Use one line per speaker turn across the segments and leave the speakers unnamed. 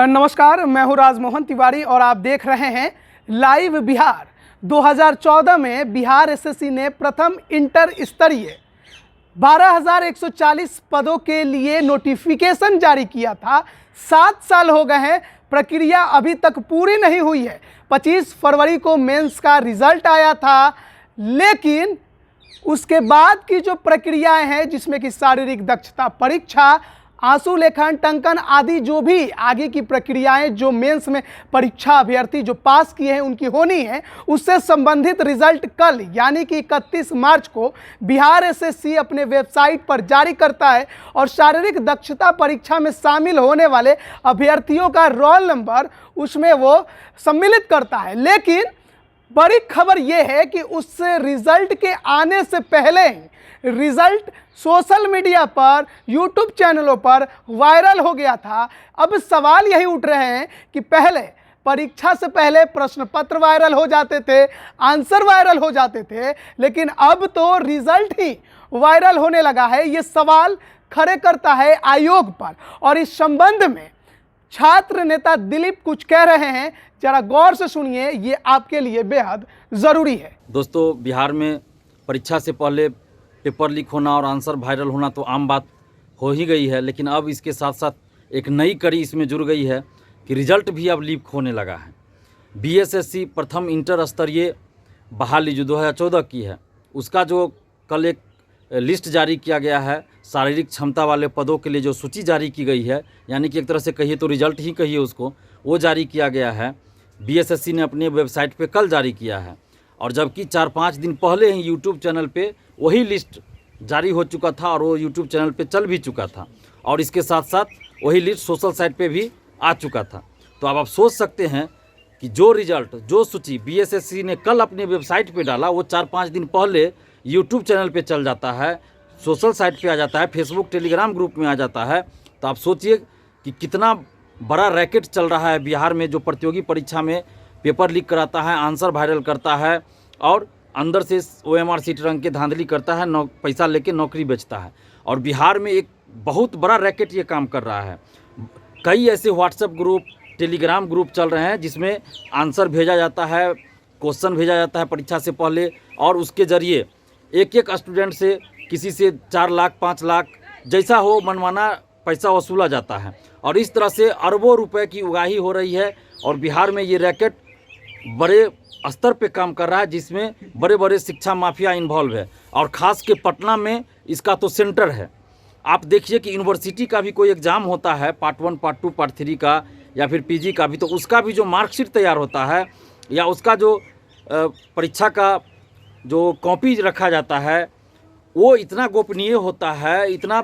नमस्कार, मैं हूं राजमोहन तिवारी और आप देख रहे हैं लाइव बिहार। 2014 में बिहार एसएससी ने प्रथम इंटर स्तरीय 12,140 पदों के लिए नोटिफिकेशन जारी किया था। 7 साल हो गए हैं, प्रक्रिया अभी तक पूरी नहीं हुई है। 25 फरवरी को मेंस का रिजल्ट आया था, लेकिन उसके बाद की जो प्रक्रियाएं हैं, जिसमें कि शारीरिक दक्षता परीक्षा, आंसू लेखांकन आदि जो भी आगे की प्रक्रियाएं जो मेंस में परीक्षा अभ्यर्थी जो पास किए हैं उनकी होनी है, उससे संबंधित रिजल्ट कल यानी कि 31 मार्च को बिहार एसएससी अपने वेबसाइट पर जारी करता है और शारीरिक दक्षता परीक्षा में शामिल होने वाले अभ्यर्थियों का रोल नंबर उसमें वो सम्मिलित करता है। लेकिन बड़ी खबर यह है कि उस रिजल्ट के आने से पहले रिजल्ट सोशल मीडिया पर, यूट्यूब चैनलों पर वायरल हो गया था। अब सवाल यही उठ रहे हैं कि पहले परीक्षा से पहले प्रश्न पत्र वायरल हो जाते थे, आंसर वायरल हो जाते थे, लेकिन अब तो रिजल्ट ही वायरल होने लगा है। ये सवाल खड़े करता है आयोग पर और इस संबंध में छात्र नेता दिलीप कुछ कह रहे हैं, जरा गौर से सुनिए, ये आपके लिए बेहद ज़रूरी है।
दोस्तों, बिहार में परीक्षा से पहले पेपर लीक होना और आंसर वायरल होना तो आम बात हो ही गई है, लेकिन अब इसके साथ साथ एक नई कड़ी इसमें जुड़ गई है कि रिजल्ट भी अब लीक होने लगा है। बीएसएससी प्रथम इंटर स्तरीय बहाली जो 2014 की है, उसका जो कल एक लिस्ट जारी किया गया है, शारीरिक क्षमता वाले पदों के लिए जो सूची जारी की गई है, यानी कि एक तरह से कहिए तो रिजल्ट ही कहिए उसको, वो जारी किया गया है। बीएसएससी ने अपने वेबसाइट पे कल जारी किया है और जबकि 4-5 दिन पहले ही यूट्यूब चैनल पे वही लिस्ट जारी हो चुका था और वो यूट्यूब चैनल पे चल भी चुका था और इसके साथ साथ वही लिस्ट सोशल साइट पे भी आ चुका था। तो अब आप सोच सकते हैं कि जो रिजल्ट, जो सूची बीएसएससी ने कल अपने वेबसाइट पे डाला, वो 4-5 दिन पहले यूट्यूब चैनल पे चल जाता है, सोशल साइट पे आ जाता है, फेसबुक टेलीग्राम ग्रुप में आ जाता है। तो आप सोचिए कि कितना बड़ा रैकेट चल रहा है बिहार में, जो प्रतियोगी परीक्षा में पेपर लीक कराता है, आंसर वायरल करता है और अंदर से OMR सीट रंग के धांधली करता है, पैसा लेके नौकरी बेचता है। और बिहार में एक बहुत बड़ा रैकेट ये काम कर रहा है। कई ऐसे व्हाट्सएप ग्रुप, टेलीग्राम ग्रुप चल रहे हैं जिसमें आंसर भेजा जाता है, क्वेश्चन भेजा जाता है परीक्षा से पहले और उसके ज़रिए एक स्टूडेंट से किसी से 4 लाख 5 लाख जैसा हो मनमाना पैसा वसूला जाता है और इस तरह से अरबों रुपए की उगाही हो रही है। और बिहार में ये रैकेट बड़े स्तर पे काम कर रहा है, जिसमें बड़े बड़े शिक्षा माफिया इन्वॉल्व है और ख़ास के पटना में इसका तो सेंटर है। आप देखिए कि यूनिवर्सिटी का भी कोई एग्ज़ाम होता है, पार्ट 1, पार्ट 2, पार्ट 3 का या फिर पीजी का भी, तो उसका भी जो मार्कशीट तैयार होता है या उसका जो परीक्षा का जो कॉपी रखा जाता है, वो इतना गोपनीय होता है, इतना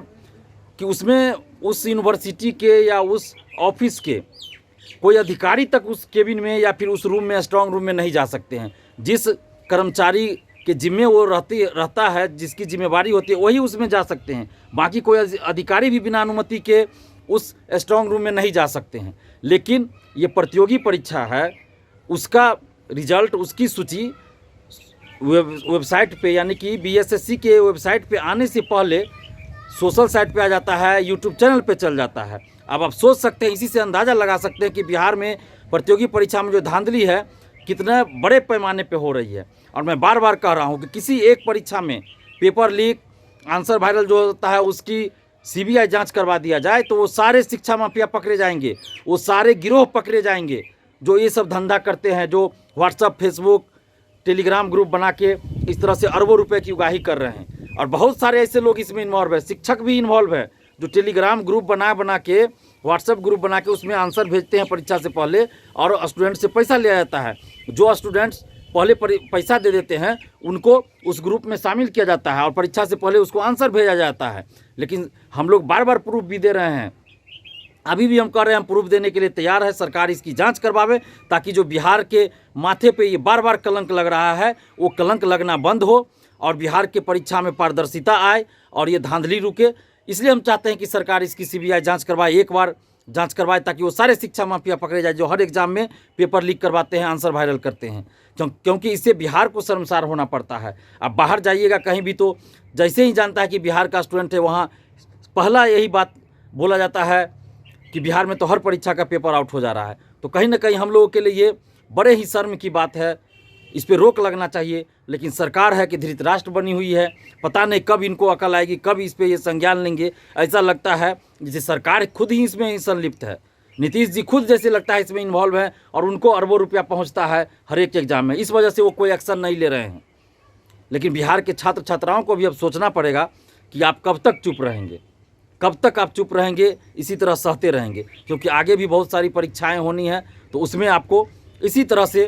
कि उसमें उस यूनिवर्सिटी के या उस ऑफिस के कोई अधिकारी तक उस केबिन में या फिर उस रूम में, स्ट्रांग रूम में नहीं जा सकते हैं। जिस कर्मचारी के जिम्मे वो रहता है, जिसकी जिम्मेवारी होती है, वही उसमें जा सकते हैं। बाकी कोई अधिकारी भी बिना अनुमति के उस स्ट्रांग रूम में नहीं जा सकते हैं। लेकिन ये प्रतियोगी परीक्षा है, उसका रिजल्ट, उसकी सूची वेबसाइट पे यानी कि बीएसएससी के वेबसाइट पे आने से पहले सोशल साइट पे आ जाता है, यूट्यूब चैनल पे चल जाता है। अब आप सोच सकते हैं, इसी से अंदाज़ा लगा सकते हैं कि बिहार में प्रतियोगी परीक्षा में जो धांधली है कितने बड़े पैमाने पे हो रही है। और मैं बार बार कह रहा हूँ कि किसी एक परीक्षा में पेपर लीक, आंसर वायरल जो होता है, उसकी CBI जांच करवा दिया जाए तो वो सारे शिक्षा माफिया पकड़े जाएंगे, वो सारे गिरोह पकड़े जाएंगे जो ये सब धंधा करते हैं, जो व्हाट्सअप, फेसबुक, टेलीग्राम ग्रुप बना के इस तरह से अरबों रुपए की उगाही कर रहे हैं। और बहुत सारे ऐसे लोग इसमें इन्वॉल्व है, शिक्षक भी इन्वॉल्व है, जो टेलीग्राम ग्रुप बना के, व्हाट्सएप ग्रुप बना के उसमें आंसर भेजते हैं परीक्षा से पहले और स्टूडेंट से पैसा लिया जाता है। जो स्टूडेंट्स पहले पैसा दे देते हैं उनको उस ग्रुप में शामिल किया जाता है और परीक्षा से पहले उसको आंसर भेजा जाता है। लेकिन हम लोग बार बार प्रूफ भी दे रहे हैं, अभी भी हम कह रहे हैं, हम प्रूफ देने के लिए तैयार है। सरकार इसकी जांच करवावे ताकि जो बिहार के माथे पे ये बार बार कलंक लग रहा है, वो कलंक लगना बंद हो और बिहार के परीक्षा में पारदर्शिता आए और ये धांधली रुके। इसलिए हम चाहते हैं कि सरकार इसकी CBI जांच करवाए, एक बार जांच करवाए, ताकि वो सारे शिक्षा माफिया पकड़े जाए जो हर एग्जाम में पेपर लीक करवाते हैं, आंसर वायरल करते हैं। क्योंकि इससे बिहार को शर्मसार होना पड़ता है। अब बाहर जाइएगा कहीं भी तो जैसे ही जानता है कि बिहार का स्टूडेंट है, वहाँ पहला यही बात बोला जाता है कि बिहार में तो हर परीक्षा का पेपर आउट हो जा रहा है। तो कहीं ना कहीं हम लोगों के लिए ये बड़े ही शर्म की बात है, इस पे रोक लगना चाहिए। लेकिन सरकार है कि धृतराष्ट्र बनी हुई है, पता नहीं कब इनको अकल आएगी, कब इस पे ये संज्ञान लेंगे। ऐसा लगता है जैसे सरकार खुद ही इसमें ही संलिप्त है, नीतीश जी खुद जैसे लगता है इसमें इन्वॉल्व है और उनको अरबों रुपया पहुंचता है हर एक एग्जाम में, इस वजह से वो कोई एक्शन नहीं ले रहे हैं। लेकिन बिहार के छात्र छात्राओं को भी अब सोचना पड़ेगा कि आप कब तक चुप रहेंगे, कब तक आप चुप रहेंगे, इसी तरह सहते रहेंगे, क्योंकि आगे भी बहुत सारी परीक्षाएं होनी है। तो उसमें आपको इसी तरह से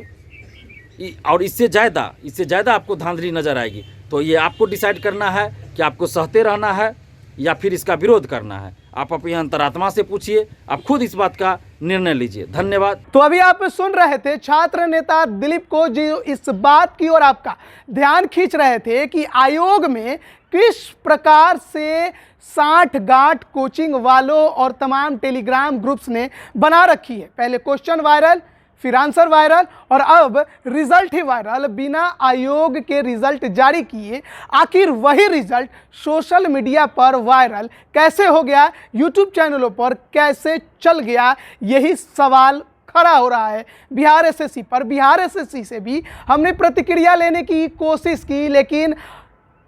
और इससे ज़्यादा आपको धांधली नज़र आएगी। तो ये आपको डिसाइड करना है कि आपको सहते रहना है या फिर इसका विरोध करना है। आप अपनी अंतरात्मा से पूछिए, आप खुद इस बात का निर्णय लीजिए। धन्यवाद।
तो अभी आप सुन रहे थे छात्र नेता दिलीप को, जो इस बात की ओर आपका ध्यान खींच रहे थे कि आयोग में किस प्रकार से 60 गांठ कोचिंग वालों और तमाम टेलीग्राम ग्रुप्स ने बना रखी है। पहले क्वेश्चन वायरल, फिर आंसर वायरल और अब रिजल्ट ही वायरल। बिना आयोग के रिजल्ट जारी किए आखिर वही रिजल्ट सोशल मीडिया पर वायरल कैसे हो गया, यूट्यूब चैनलों पर कैसे चल गया, यही सवाल खड़ा हो रहा है बिहार एसएससी पर। बिहार एसएससी से भी हमने प्रतिक्रिया लेने की कोशिश की, लेकिन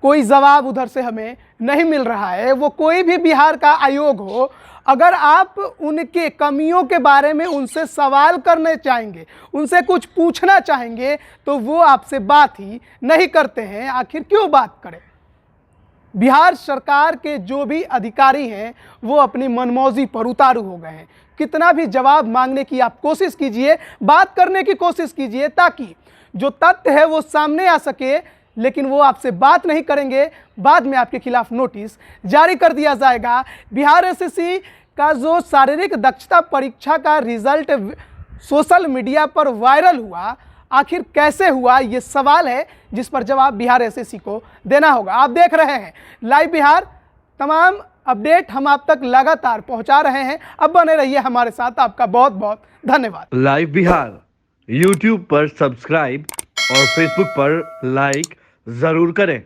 कोई जवाब उधर से हमें नहीं मिल रहा है। वो कोई भी बिहार का आयोग हो, अगर आप उनके कमियों के बारे में उनसे सवाल करने चाहेंगे, उनसे कुछ पूछना चाहेंगे, तो वो आपसे बात ही नहीं करते हैं। आखिर क्यों बात करें? बिहार सरकार के जो भी अधिकारी हैं वो अपनी मनमौजी पर उतारू हो गए हैं। कितना भी जवाब मांगने की आप कोशिश कीजिए, बात करने की कोशिश कीजिए, ताकि जो तथ्य है वो सामने आ सके, लेकिन वो आपसे बात नहीं करेंगे। बाद में आपके खिलाफ नोटिस जारी कर दिया जाएगा। बिहार एसएससी का जो शारीरिक दक्षता परीक्षा का रिजल्ट सोशल मीडिया पर वायरल हुआ, आखिर कैसे हुआ, ये सवाल है जिस पर जवाब बिहार एसएससी को देना होगा। आप देख रहे हैं लाइव बिहार, तमाम अपडेट हम आप तक लगातार पहुंचा रहे हैं। अब बने रहिए हमारे साथ। आपका बहुत बहुत धन्यवाद।
लाइव बिहार यूट्यूब पर सब्सक्राइब और फेसबुक पर लाइक जरूर करें।